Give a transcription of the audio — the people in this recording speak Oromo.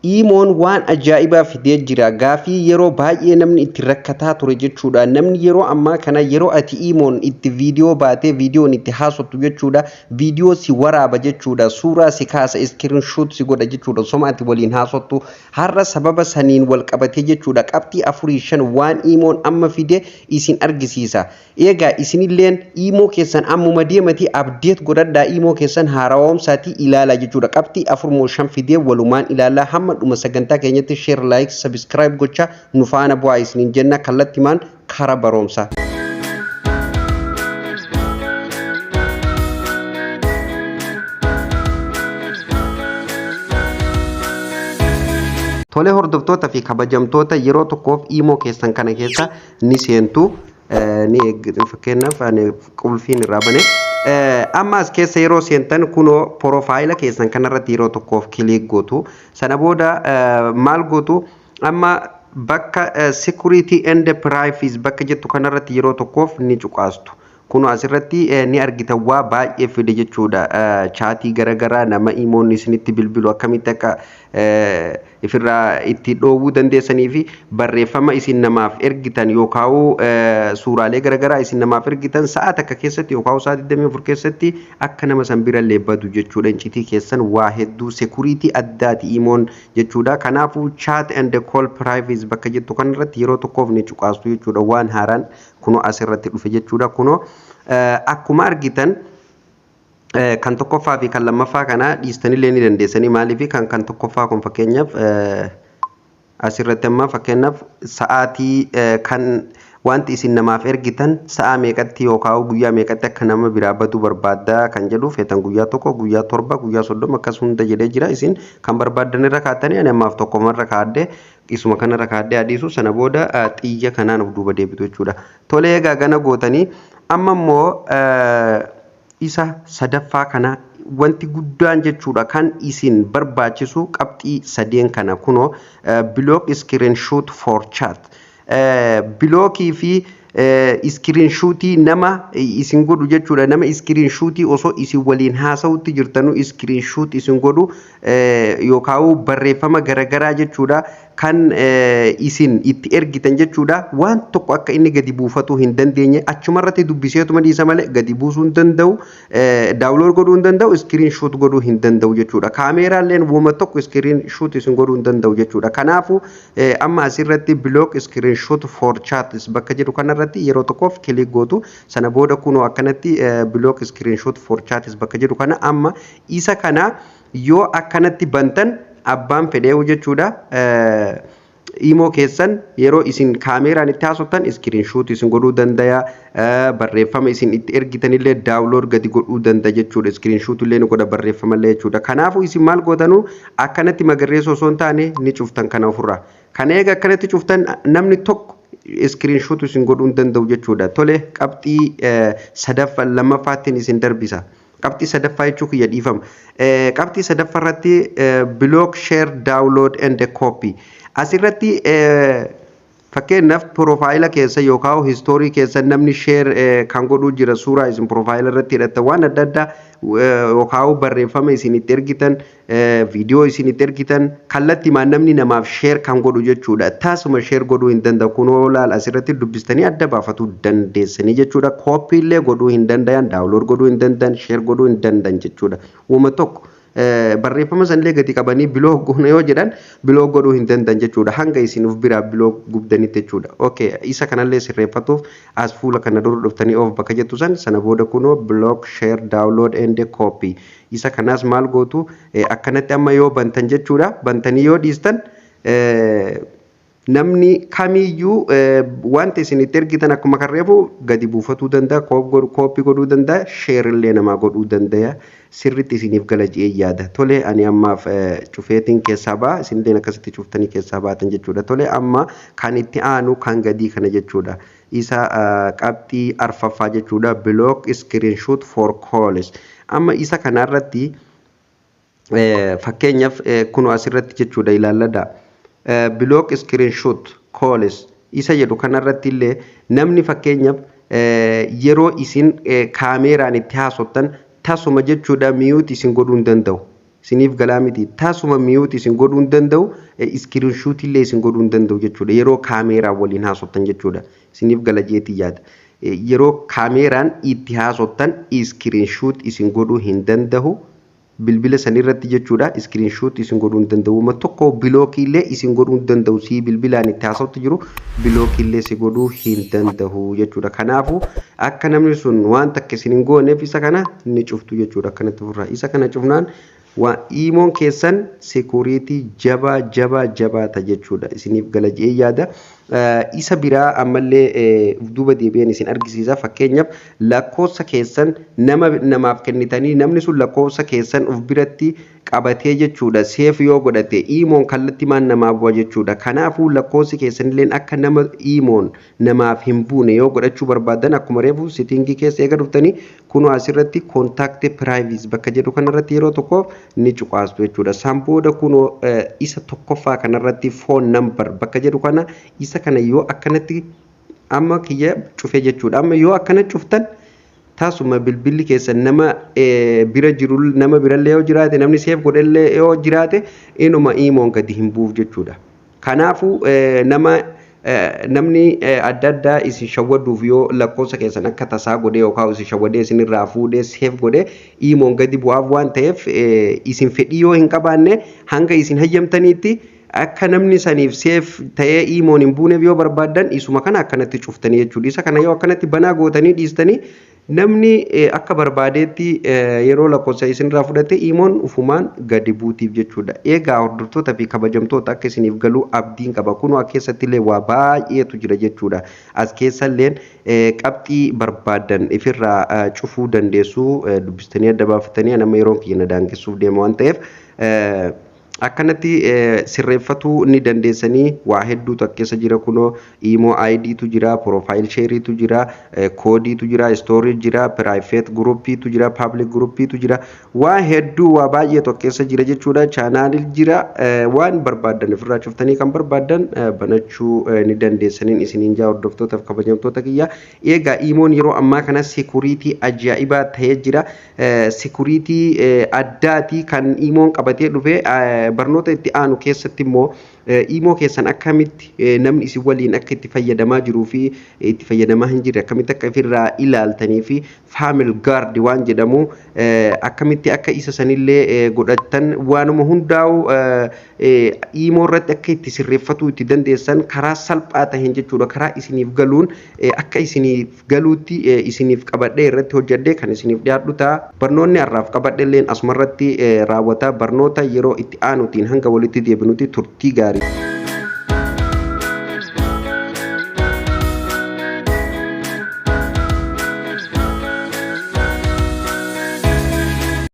Imoon waan ajaa'ibaa fidee jira. Gaafii yeroo baay'ee namni itti rakkataa ture jechuudha. Namni yeroo ammaa kana yeroo ati Imoon itti viidiyoo baatee viidiyoon itti haasoftu jechuudha. Viidiyoo si waraaba jechuudha. Suuraa si kaasa iskiriinshoot si godha jechuudha. Soma ati waliin haasoftu har'a sababa saniin wal qabatee jechuudha. Qabxii 4-5 waan Imoon amma fide isin argisiisa. Egaa isinilleen Imoo keessan ammuma deematii abdeet godhadhaa Imoo keessan haarawoomsaatii ilaala jechuudha. Qabxii 4-5 fidee walumaan ilaala. Dhuma sagantaa keenyatti share like subscribe gocha nu faana bu'aa isiniin jenna kallattimaan karaa barumsaa. Tole hordoftoota fi kabajamtoota yeroo tokkoof Imoo keessan kana keessa ni seentu ni fakkeenyaaf qulfiin irraa bane amma as keessa yeroo seentan kunoo profaayila keessan kanarratti yeroo tokkoof kilik gootu sana booda maal gootu amma bakka security and privacy bakka jettu kanarratti yeroo tokkoof ni cuqaastu. Kunoo asirratti ni argitan waa baay'ee fide jechuudha. Chaatii garagaraa nama Imoon isinitti bilbilu akkamitti akka ifirraa itti dhoowwuu dandeessanii fi barreeffama isin namaaf ergitan yookaan suuraalee garagaraa isin namaaf ergitan sa'aat akka keessatti yookaan sa'aat 24 keessatti akka nama san bira leebbatu jechuudha. Incitii keessan waa hedduu security addaati Imoon jechuudha. Kanaafuu chat and call privacy bakka jettu kanarratti yeroo tokkoof ni cuqaastu jechuudha. Waan haaraan kunoo asirratti dhufe jechuudha. Kunoo akkuma argitan kan tokkoffaa fi kan lammaffaa kana dhiistanillee ni dandeessanii maaliif kan tokkoffaa kun fakkeenyaaf asirratti amma fakkeenyaaf sa'aatii kan wanti isin namaaf ergitan sa'a meeqatti yookaan guyyaa meeqatti akka nama biraa badu barbaadda kan jedhu feetan guyyaa tokko guyyaa 7 guyyaa 30 akkas hunda jedhee jira isin kan barbaadan irra kaa'attanii ani ammaaf tokkomarra kaa'adde isuma kanarra kaa'adde adiisu sana booda xiyya kanaan of duuba deebitu jechuudha. Tolee egaa gana gootanii amma immoo isa sadaffaa kana wanti guddaan jechuudha kan isin barbaachisu qabxii 3 kana kunoo block screenshot for chat blockii fi screenshootii nama isin godhu jechuudha. Nama screenshootii osoo isin waliin haasawutti jirtanu screenshoot isin godhu yookaan barreeffama garagaraa jechuudha kan isin itti ergitan jechuudha. Waan tokko akka inni gadi buufatu hin dandeenye achumarratti dubbiseetuma dhiisa malee gadi buusuu hin danda'u, daawunlood godhuu hin danda'u, screenshot godhuu hin danda'u jechuudha. Kaameeraalleen wama tokko screenshot isin godhuu hin danda'u jechuudha. Kanaafuu amma asirratti block screenshot for chats bakka jedhu kanarratti yeroo tokkoof kilik gootu sana booda kunoo akkanatti block screenshot for chats bakka jedhu kana amma isa kana yoo akkanatti bantan abbaan fedheewu jechuudha. Imoo keessan yeroo isin kaameeraan itti haasoftan screenshot isin godhuu danda'a, barreeffama isin itti ergitanillee daawunlood gadi godhuu danda'a jechuudha. Screenshot illee ni godha barreeffamallee jechuudha. Kanaafuu isin maal gootanu akkanatti magarreessa osoo hin taane ni cuftan kana ofirraa. Kana eega akkanatti cuftan namni tokko screenshot isin godhuu hin danda'u jechuudha. Tole qabxii sadaffaa lammaffaattiin isin darbisa. Qabxii sadaffaa jechuun kiyya dhiifama. Qabxii sadaffaarratti block share download and copy asirratti fakkeenyaaf profaayila keessa yookaan histoorii keessa namni share kan godhuu jira suuraa isin profaayila irratti hidhatta waan adda addaa yookaan barreeffama isin itti ergitan viidiyoo isin itti ergitan kallattiimaan namni namaaf share kan godhu jechuudha. Taasuma share godhuu hin danda'u kunoo laal asirratti dubbistanii adda baafachuu dandeessanii jechuudha. Copy illee godhuu hin danda'an, daawunlood godhuu hin danda'an, share godhuu hin danda'an jechuudha. Uuma tokko barreeffama sanillee gadi qabanii biloog goona yoo jedhan biloog godhuu hin danda'an jechuudha. Hanga isin of biraa biloog gubdanitti jechuudha. Okay, isa kanallee sirreeffatuuf as fuula kana dura dhuftanii of bakka jettu sana booda kunoo block share download and copy isa kanas maal gootu akkanatti amma yoo bantan jechuudha. Bantanii yoo dhiistan namni kamiyyuu wanta isin itti ergitan akkuma karreefu gadi buufatuu danda'a, copy godhuu danda'a, share illee namaa godhuu danda'a. Sirriitti isiniif gala jedhee yaada. Tole ani ammaaf cufeetiin keessaa ba'a isinillee akkasitti cuftanii keessaa baatan jechuudha. Tole amma kan itti aanu kan gadii kana jechuudha. Isa qabxii arfaffaa jechuudha. Block screenshot for calls. Amma isa kanarratti fakkeenyaaf kunoo asirratti jechuudha ilaalladha. Block screenshot calls isa jedhu kanarratti illee namni fakkeenyaaf yeroo isin kaameeraan itti haasoftan tasuma jechuudha mute isin godhuu hin danda'u. isiniif galaa miti taasuma miyuuti isin godhuu hin danda'u iskiriinshuutii illee isin godhuu hin danda'u jechuudha yeroo kaameeraa waliin haasoftan jechuudha isiniif gala jeetii yaada yeroo kaameeraan itti haasoftan iskiriinshuut isin godhuu hin danda'u bilbila sanirratti jechuudha iskiriinshuut isin godhuu hin danda'u ma tokko bilookii illee isin godhuu hin danda'u si bilbilaan itti haasoftu jiru bilookii illee si godhuu hin danda'u jechuudha kanaafu akka namni sun waan takka isin hin gooneef isa kana ni cuftu jechuudha akkanatti furraa isa kana cufnaan imoon keessan security jabaata jechuudha isiniif gala jee yaada isa biraa ammallee duuba deebi'een isin argisiisa fakkeenyaaf lakkoofsa keessan namaaf kennitanii namni sun lakkoofsa keessan of biratti qabatee jechuudha seef yoo godhate imoon kallattii maan namaaf bu'a jechuudha kanaafuu lakkoofsi keessanillee akka nama imoon namaaf hin buune yoo godhachuu barbaadan akkuma reefu settingii keessa eega dhuftanii kunoo asirratti contact privacy bakka jedhu kanarratti yeroo tokko ni cuqaastu jechuudha san booda kunoo isa tokkoffaa kanarratti phone number bakka jedhu kana isa kana yoo akkanatti amma kiyya cufee jechuudha amma yoo akkana cuftan taasuma bilbilli keessan nama bira jiru nama birallee yoo jiraate namni seef godhellee yoo jiraate inuma imoon gadi hin buuf jechuudha kanaafu namni adda addaa isin shawwaduuf yoo lakkoofsa keessan akka tasaa godhee yookaan isin shawwadee isin irraa fuudhee seef godhee imoon gadi bu'aaf waan ta'eef isin fedhii yoo hin qabaanne hanga isin hayyamtaniitti akka namni saniif seef ta'ee imoon hin buuneef yoo barbaadan isuma kana akkanatti cuftanii jechuudha isa kana yoo akkanatti banaa gootanii dhiistanii namni akka barbaadeetti yeroo lakkoofsa isinirraa fudhate imoon ufumaan gadi buutiif jechuudha eegaa hordoftoota fi kabajamtoota akka isiniif galuu abdiin qaba kunoo akka keessattillee waa baay'eetu jira jechuudha as keessalleen qabxii barbaadan ifirraa cufuu dandeessu dubbistanii adda baafatanii nama yeroon kiyya daangessuuf deema waan ta'eef akkanatti sirreeffatuu ni dandeessanii waa hedduutu akka keessa jira kunoo imo id tu jira profile share tu jira koodii tu jira storage jira private group tu jira public group tu jira waa hedduu waa baay'eetu akka keessa jira jechuudha channel jira waan barbaadan ofirraa cuftanii kan barbaadan banachuu ni dandeessaniin isiniin jaa hordoftootaaf kabajamtoota kiyya eegaa imoon yeroo ammaa kana security ajaa'ibaa ta'ee jira security addaatii kan imoon qabatee dhufe barnoota itti aanu keessatti immoo imo keessan akkamitti namni isin waliin akka itti fayyadamaa jiruu fi itti fayyadamaa hin jirre akkamitti akka ofirraa ilaaltanii fi family guard waan jedhamu akkamitti akka isa sanillee godhatan waanuma hundaa'u imo irratti akka itti sirreeffatu itti dandeessan karaa salphaa ta'een jechuudha karaa isiniif galuun akka isiniif galuutti isiniif qabadhee irratti hojjedhee kan isiniif dhiyaadhu ta'a barnoonni har'aaf qabadheelleen asuma irratti raawwata barnoota yeroo itti aanutiin hanga walitti deebinutti turtii gaarii